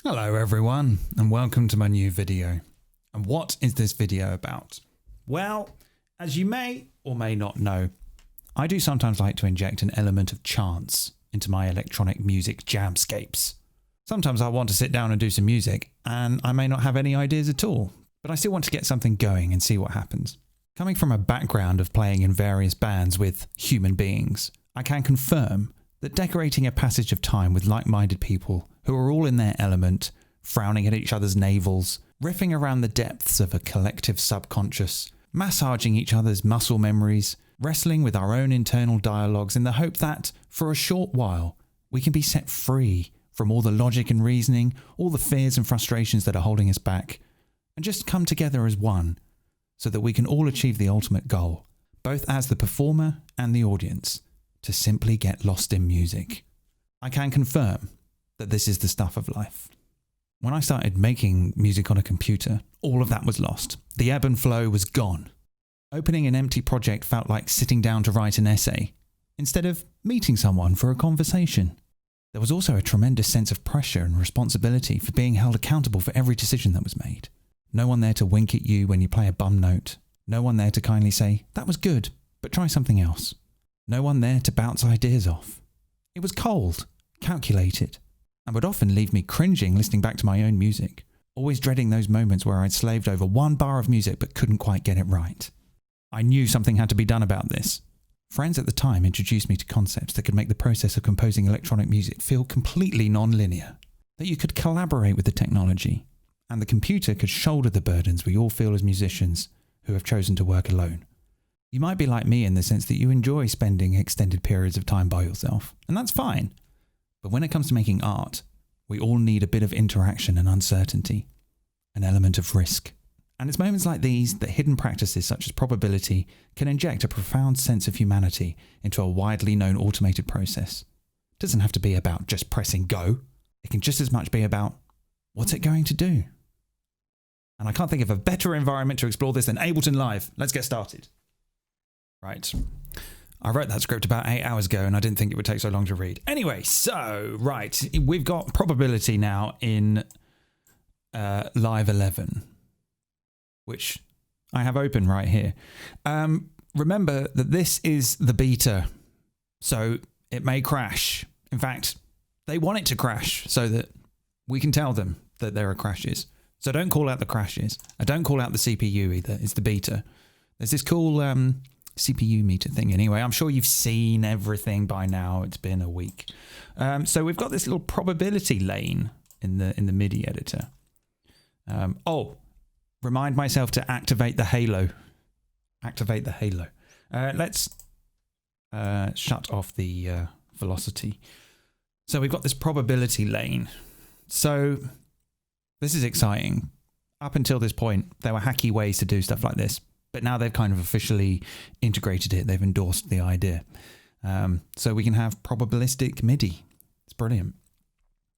Hello everyone, and welcome to my new video. And what is this video about? Well, as you may or may not know, I do sometimes like to inject an element of chance into my electronic music jamscapes. Sometimes I want to sit down and do some music, and I may not have any ideas at all, but I still want to get something going and see what happens. Coming from a background of playing in various bands with human beings, I can confirm that decorating a passage of time with like-minded people who are all in their element, frowning at each other's navels, riffing around the depths of a collective subconscious, massaging each other's muscle memories, wrestling with our own internal dialogues in the hope that, for a short while, we can be set free from all the logic and reasoning, all the fears and frustrations that are holding us back, and just come together as one, so that we can all achieve the ultimate goal, both as the performer and the audience, to simply get lost in music. I can confirm that this is the stuff of life. When I started making music on a computer, all of that was lost. The ebb and flow was gone. Opening an empty project felt like sitting down to write an essay, instead of meeting someone for a conversation. There was also a tremendous sense of pressure and responsibility for being held accountable for every decision that was made. No one there to wink at you when you play a bum note. No one there to kindly say, "That was good, but try something else." No one there to bounce ideas off. It was cold, calculated, and would often leave me cringing listening back to my own music, always dreading those moments where I'd slaved over one bar of music but couldn't quite get it right. I knew something had to be done about this. Friends at the time introduced me to concepts that could make the process of composing electronic music feel completely non-linear, that you could collaborate with the technology, and the computer could shoulder the burdens we all feel as musicians who have chosen to work alone. You might be like me in the sense that you enjoy spending extended periods of time by yourself, and that's fine. But when it comes to making art, we all need a bit of interaction and uncertainty, an element of risk. And it's moments like these that hidden practices such as probability can inject a profound sense of humanity into a widely known automated process. It doesn't have to be about just pressing go. It can just as much be about, what's it going to do? And I can't think of a better environment to explore this than Ableton Live. Let's get started. Right. I wrote that script about 8 hours ago and I didn't think it would take so long to read. Anyway, so, right. We've got probability now in Live 11, which I have open right here. Remember that this is the beta, so it may crash. In fact, they want it to crash so that we can tell them that there are crashes. So don't call out the crashes. I don't call out the CPU either. It's the beta. There's this cool CPU meter thing anyway. I'm sure you've seen everything by now. It's been a week. So we've got this little probability lane in the Midi editor. Remind myself to activate the halo. Activate the halo. Let's shut off the velocity. So we've got this probability lane. So this is exciting. Up until this point, there were hacky ways to do stuff like this. But now they've kind of officially integrated it. They've endorsed the idea. So we can have probabilistic MIDI. It's brilliant.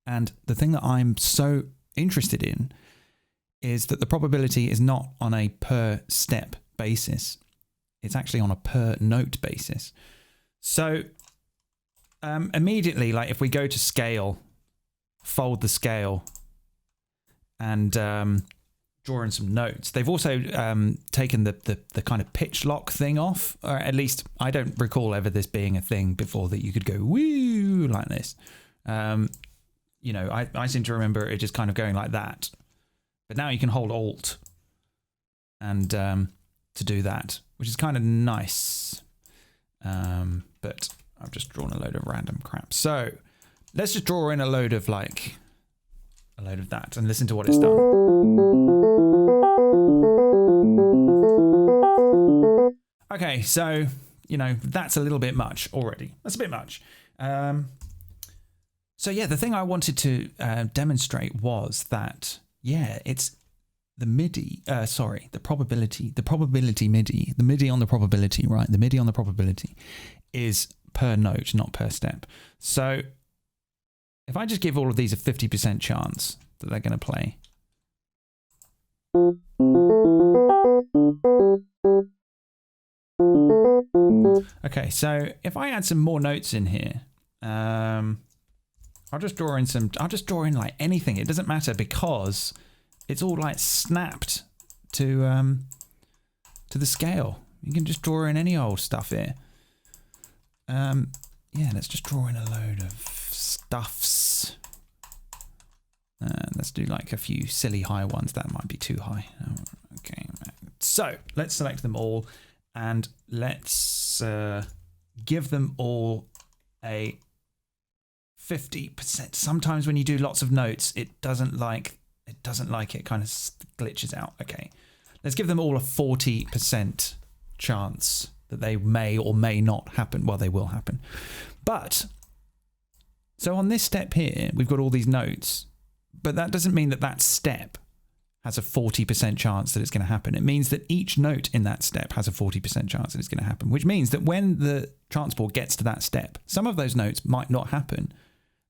And the thing that I'm so interested in is that the probability is not on a per step basis. It's actually on a per note basis. So immediately, like if we go to scale, fold the scale, and draw in some notes. They've also taken the kind of pitch lock thing off, or at least I don't recall ever this being a thing before that you could go woo like this. You know, I seem to remember it just kind of going like that. But now you can hold Alt and to do that, which is kind of nice. But I've just drawn a load of random crap. So let's just draw in a load of that and listen to what it's done. Okay, so, you know, that's a little bit much already. That's a bit much. So yeah, the thing I wanted to demonstrate was that, yeah, it's the MIDI, the probability MIDI, the MIDI on the probability, right? The MIDI on the probability is per note, not per step. So if I just give all of these a 50% chance that they're going to play. Okay, so if I add some more notes in here, I'll just draw in like anything. It doesn't matter because it's all like snapped to the scale. You can just draw in any old stuff here. Yeah, let's just draw in a load of stuffs. Let's do like a few silly high ones. That might be too high. Okay, so let's select them all and let's give them all a 50%. Sometimes when you do lots of notes, it doesn't like it, kind of glitches out. Okay, let's give them all a 40% chance that they may or may not happen. Well, they will happen. But, so on this step here, we've got all these notes, but that doesn't mean that that step has a 40% chance that it's going to happen. It means that each note in that step has a 40% chance that it's going to happen, which means that when the transport gets to that step, some of those notes might not happen.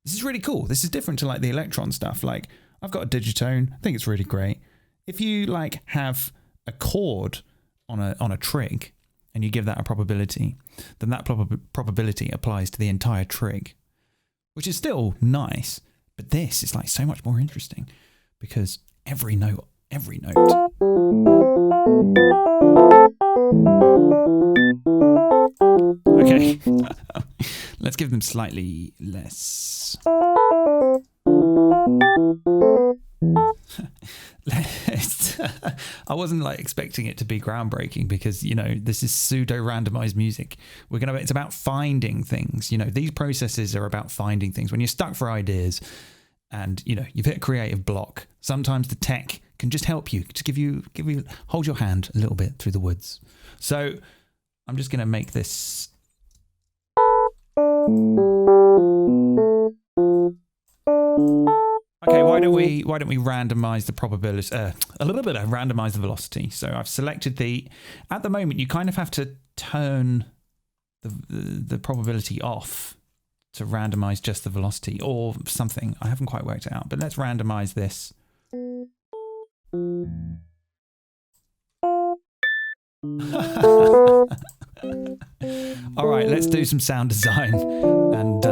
This is really cool. This is different to like the Elektron stuff. Like I've got a digitone. I think it's really great. If you like have a chord on a trig and you give that a probability, then that probability applies to the entire trig, which is still nice. But this is like so much more interesting because every note. Okay, let's give them slightly less. I wasn't like expecting it to be groundbreaking because, you know, this is pseudo randomized music. It's about finding things. You know, these processes are about finding things. When you're stuck for ideas and, you know, you've hit a creative block, sometimes the tech can just help you, just hold your hand a little bit through the woods. So I'm just going to make this. Okay, why don't we randomize the probability, a little bit of randomize the velocity. So I've selected at the moment you kind of have to turn the probability off to randomize just the velocity or something. I haven't quite worked it out, but let's randomize this. All right, let's do some sound design and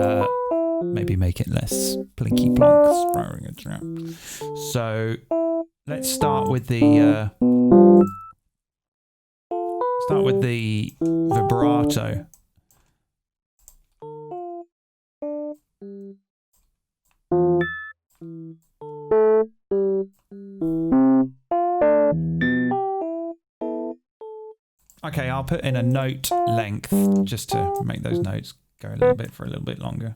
maybe make it less plinky plonks. So let's start with the vibrato. Okay, I'll put in a note length just to make those notes go a little bit longer.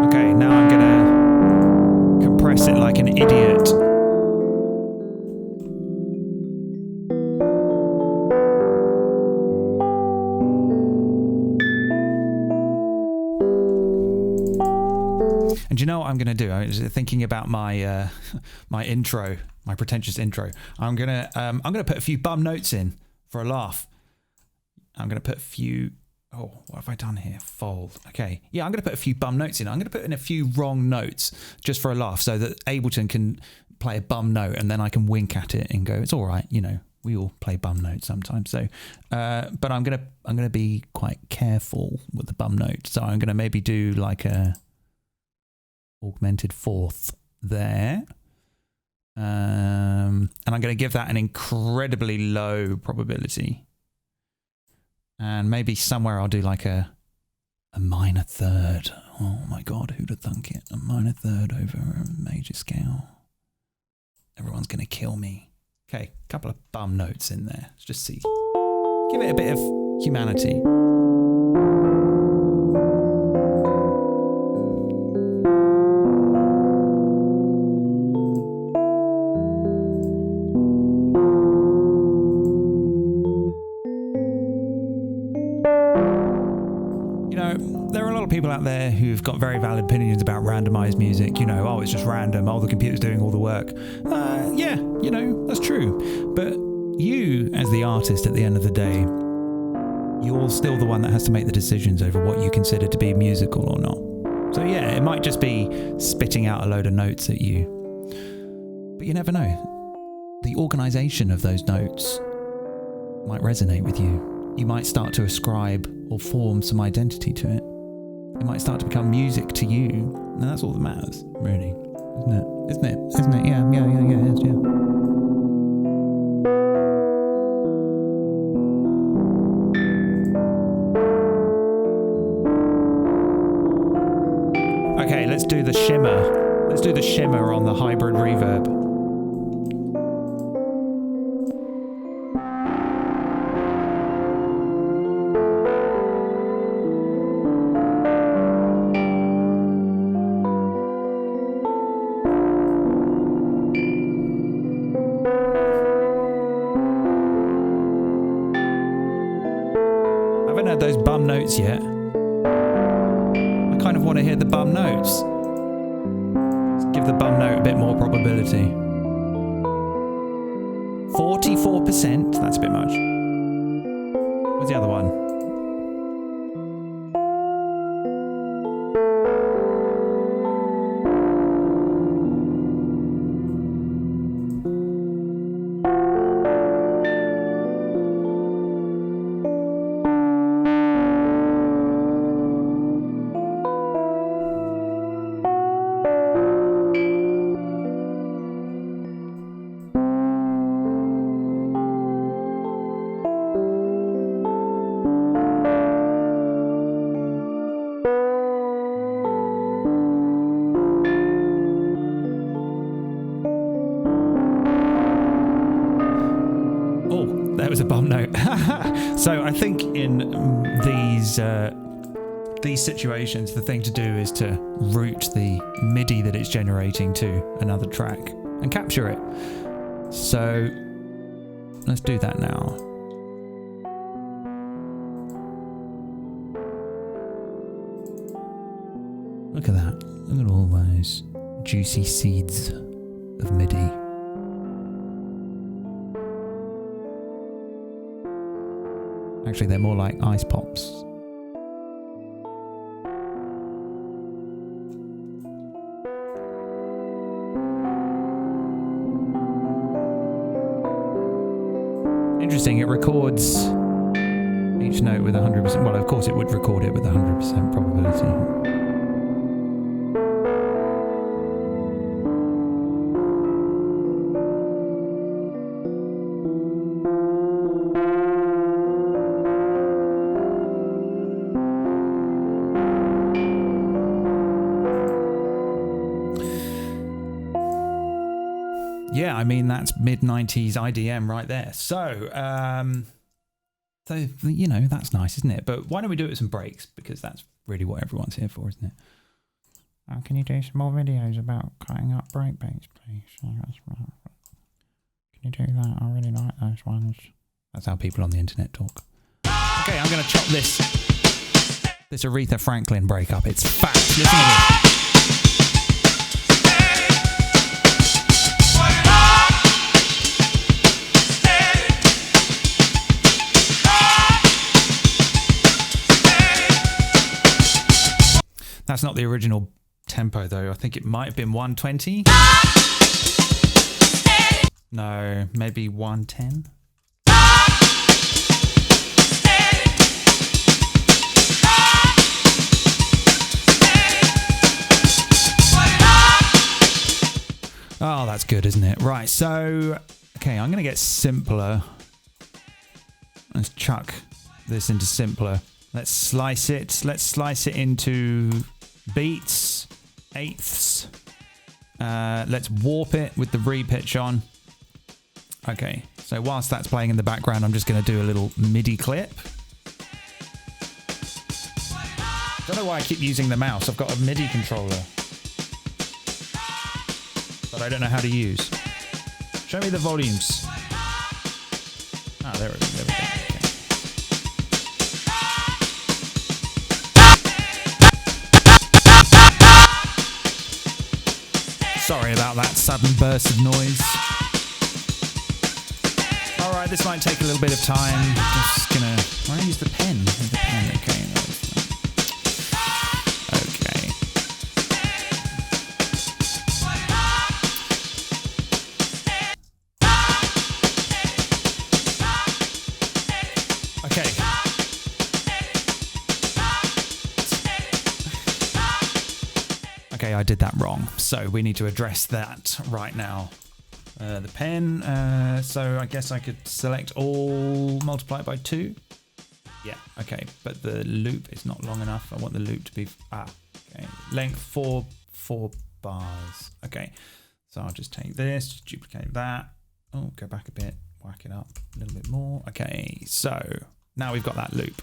Okay, now I'm gonna compress it like an idiot. And you know what I'm going to do? I was thinking about my my intro, my pretentious intro. I'm gonna put a few bum notes in for a laugh. I'm gonna put a few. Oh, what have I done here? Fold. Okay, yeah, I'm gonna put a few bum notes in. I'm gonna put in a few wrong notes just for a laugh, so that Ableton can play a bum note, and then I can wink at it and go, "It's all right," you know. We all play bum notes sometimes. So, but I'm gonna be quite careful with the bum note. So I'm gonna maybe do like a augmented fourth there, and I'm going to give that an incredibly low probability, and maybe somewhere I'll do like a minor third. Oh my god, who'd have thunk it? A minor third over a major scale. Everyone's going to kill me. Okay, a couple of bum notes in there. Let's just see, give it a bit of humanity. People out there who've got very valid opinions about randomized music, you know, oh, it's just random, oh, the computer's doing all the work. Yeah, you know, that's true. But you, as the artist at the end of the day, you're still the one that has to make the decisions over what you consider to be musical or not. So yeah, it might just be spitting out a load of notes at you. But you never know. the organization of those notes might resonate with you. You might start to ascribe or form some identity to it. It might start to become music to you, and that's all that matters, really, isn't it? Isn't it? Isn't it? Yeah, it is, yeah. Okay, let's do the shimmer. Let's do the shimmer on the hybrid reverb. I haven't had those bum notes yet. I kind of want to hear the bum notes. Let's give the bum note a bit more probability. 44%, that's a bit much. Where's the other one? There was a bum note. So I think in these situations, the thing to do is to route the MIDI that it's generating to another track and capture it. So let's do that now. Look at that. Look at all those juicy seeds of MIDI. Actually, they're more like ice pops. Interesting, it records each note with 100%. Well, of course it would record it with 100% probability. Yeah, I mean, that's mid-90s IDM right there. So, you know, that's nice, isn't it? But why don't we do it with some breaks? Because that's really what everyone's here for, isn't it? Can you do some more videos about cutting up break beats, please? Can you do that? I really like those ones. That's how people on the internet talk. Okay, I'm going to chop this Aretha Franklin breakup. It's fat. Listen to this. That's not the original tempo though. I think it might have been 120. No, maybe 110. Oh, that's good, isn't it? Right, so, okay, I'm going to get simpler. Let's chuck this into simpler. Let's slice it. Let's slice it into beats, eighths. Let's warp it with the repitch on. Okay, so whilst that's playing in the background, I'm just going to do a little MIDI clip. Don't know why I keep using the mouse. I've got a MIDI controller that I don't know how to use. Show me the volumes. Ah, there we go. Sorry about that sudden burst of noise. Alright, this might take a little bit of time. Just gonna... Why don't I use the pen? Use the pen, okay. Okay. I did that wrong. So we need to address that right now. The pen, so I guess I could select all, multiply it by 2. Yeah, okay, but the loop is not long enough. I want the loop to be, okay, length 4 bars. Okay, so I'll just take this, just duplicate that. Oh, go back a bit, whack it up a little bit more. Okay, so now we've got that loop.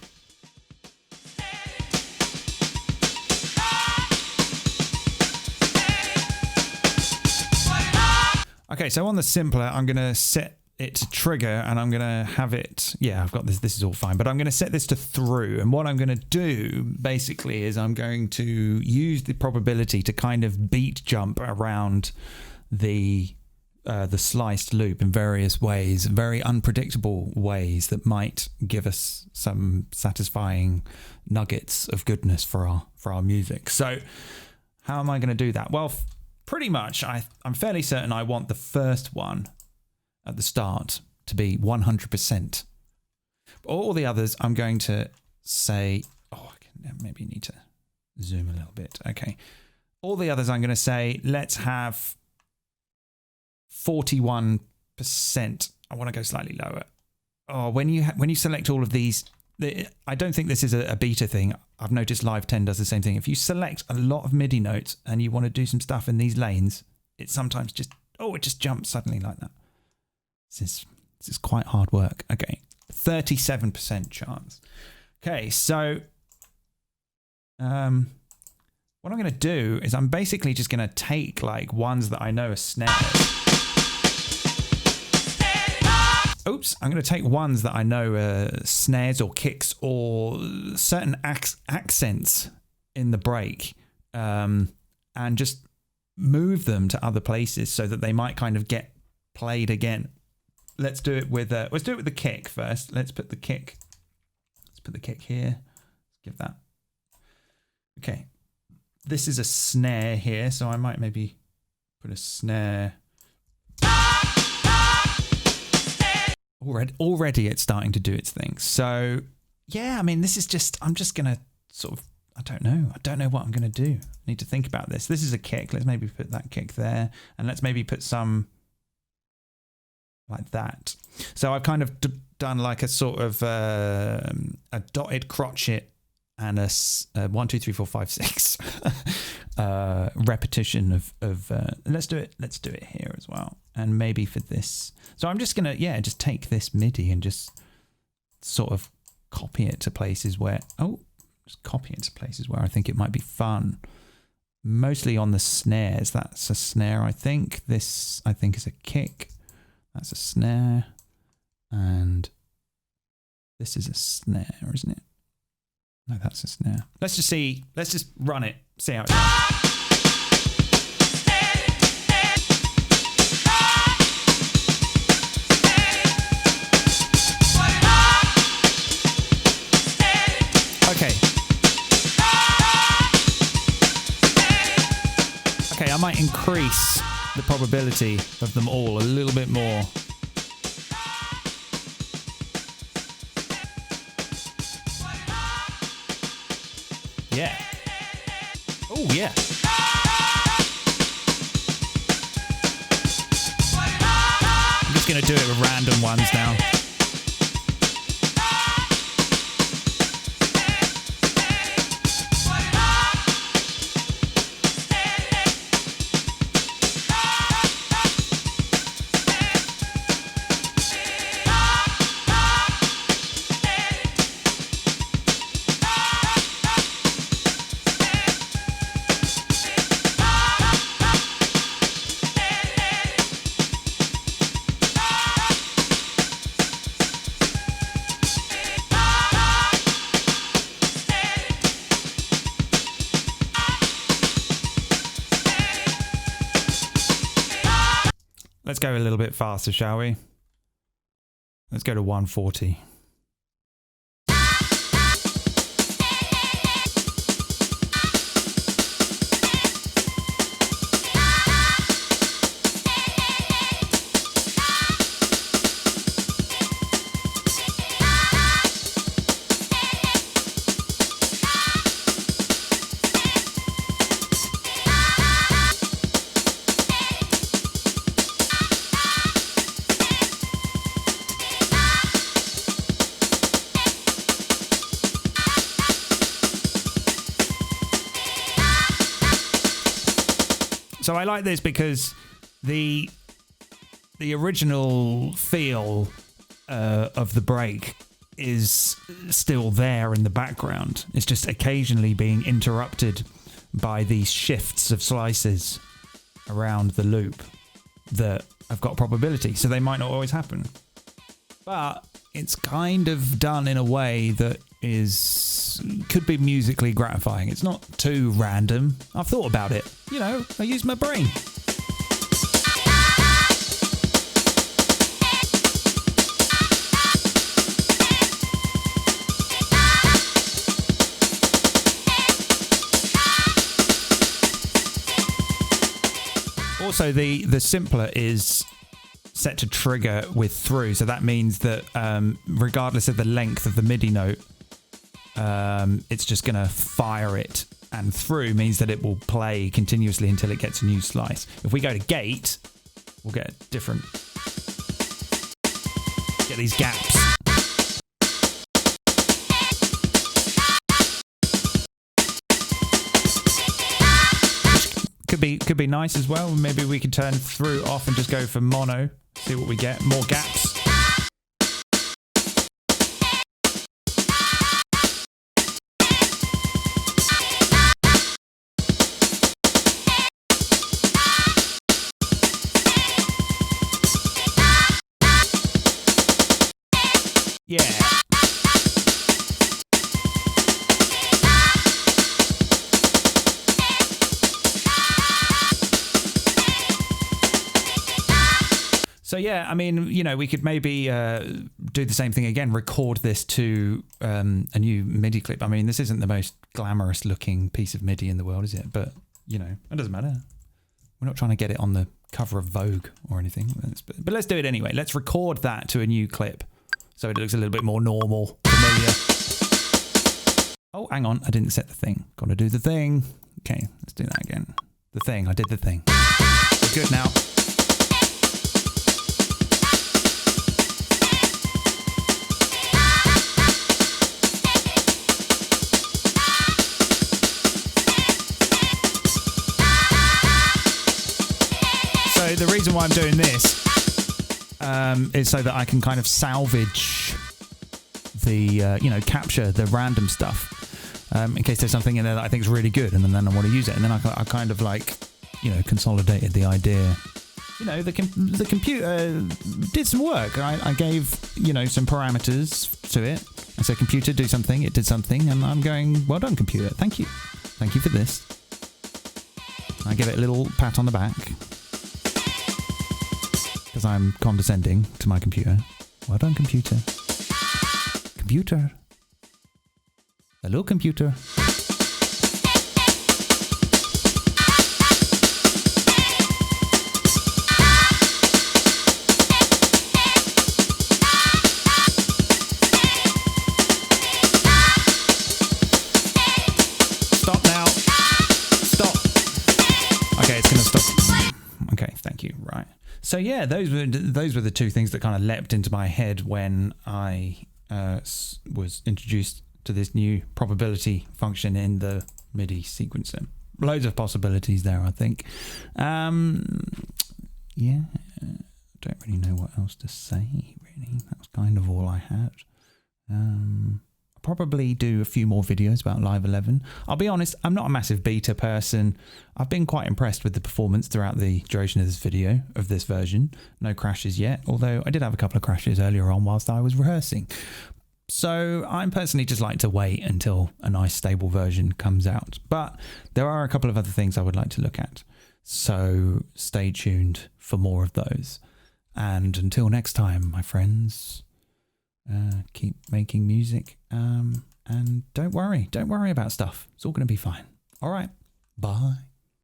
Okay, so on the simpler, I'm going to set it to trigger and I'm going to have it, yeah, I've got this, this is all fine, but I'm going to set this to through. And what I'm going to do basically is I'm going to use the probability to kind of beat jump around the sliced loop in various ways, very unpredictable ways that might give us some satisfying nuggets of goodness for our music. So how am I going to do that? Well, pretty much, I'm fairly certain I want the first one at the start to be 100%. All the others, I'm going to say, oh, I can maybe need to zoom a little bit. Okay. All the others, I'm going to say, let's have 41%. I want to go slightly lower. Oh, when you select all of these, I don't think this is a beta thing. I've noticed Live 10 does the same thing. If you select a lot of MIDI notes and you want to do some stuff in these lanes, it sometimes just, it just jumps suddenly like that. This is quite hard work. Okay, 37% chance. Okay, so what I'm going to do is I'm basically just going to take like ones that I know are snares. Oops, I'm going to take ones that I know are snares or kicks or certain accents in the break and just move them to other places so that they might kind of get played again. Let's do it with the kick first. Let's put the kick here. Let's give that. Okay. This is a snare here, so I might maybe put a snare. Already it's starting to do its thing. So yeah, I mean, this is just, I'm just going to sort of, I don't know what I'm going to do. I need to think about this. This is a kick. Let's maybe put that kick there and let's maybe put some like that. So I've kind of done like a sort of a dotted crotchet and a 1, 2, 3, 4, 5, 6 repetition of let's do it here as well. And maybe for this, so I'm just gonna just take this MIDI and just sort of copy it to places where I think it might be fun. Mostly on the snares. That's a snare, I think. This I think is a kick. That's a snare, and this is a snare, isn't it? No, that's a snare. Let's just run it, see how it goes. Okay, I might increase the probability of them all a little bit more. Yeah. Oh, yeah. I'm just going to do it with random ones now. Let's go a little bit faster, shall we? Let's go to 140. So I like this because the original feel of the break is still there in the background. It's just occasionally being interrupted by these shifts of slices around the loop that have got probability, so they might not always happen. But it's kind of done in a way that could be musically gratifying. It's not too random. I've thought about it. You know, I use my brain. Also, the simpler is set to trigger with through, so that means that regardless of the length of the MIDI note, it's just going to fire it, and through means that it will play continuously until it gets a new slice. If we go to gate, we'll get different, get these gaps. Could be nice as well. Maybe we could turn through off and just go for mono. See what we get. More gaps. Yeah. So yeah, I mean, you know, we could maybe do the same thing again, record this to a new MIDI clip. I mean, this isn't the most glamorous looking piece of MIDI in the world, is it? But, you know, it doesn't matter. We're not trying to get it on the cover of Vogue or anything. But let's do it anyway. Let's record that to a new clip so it looks a little bit more normal, familiar. Oh, hang on. I didn't set the thing. Got to do the thing. Okay, let's do that again. The thing. I did the thing. We're good now. So the reason why I'm doing this is so that I can kind of salvage the, you know, capture the random stuff in case there's something in there that I think is really good, and then I want to use it. And then I kind of like, you know, consolidated the idea. You know, the computer did some work. I gave, you know, some parameters to it. I said, computer, do something. It did something, and I'm going, well done, computer. Thank you. Thank you for this. I give it a little pat on the back, because I'm condescending to my computer. Well done, computer. Computer. Hello, computer. Stop now. Stop. Okay, it's going to stop. Okay, thank you. Right. So yeah, those were the two things that kind of leapt into my head when I was introduced to this new probability function in the MIDI sequencer. Loads of possibilities there, I think. Yeah, don't really know what else to say, really. That was kind of all I had. I'll probably do a few more videos about Live 11. I'll be honest, I'm not a massive beta person. I've been quite impressed with the performance throughout the duration of this video, of this version. No crashes yet, although I did have a couple of crashes earlier on whilst I was rehearsing. So I personally just like to wait until a nice stable version comes out. But there are a couple of other things I would like to look at. So stay tuned for more of those. And until next time, my friends, keep making music. And don't worry about stuff. It's all going to be fine. All right. Bye.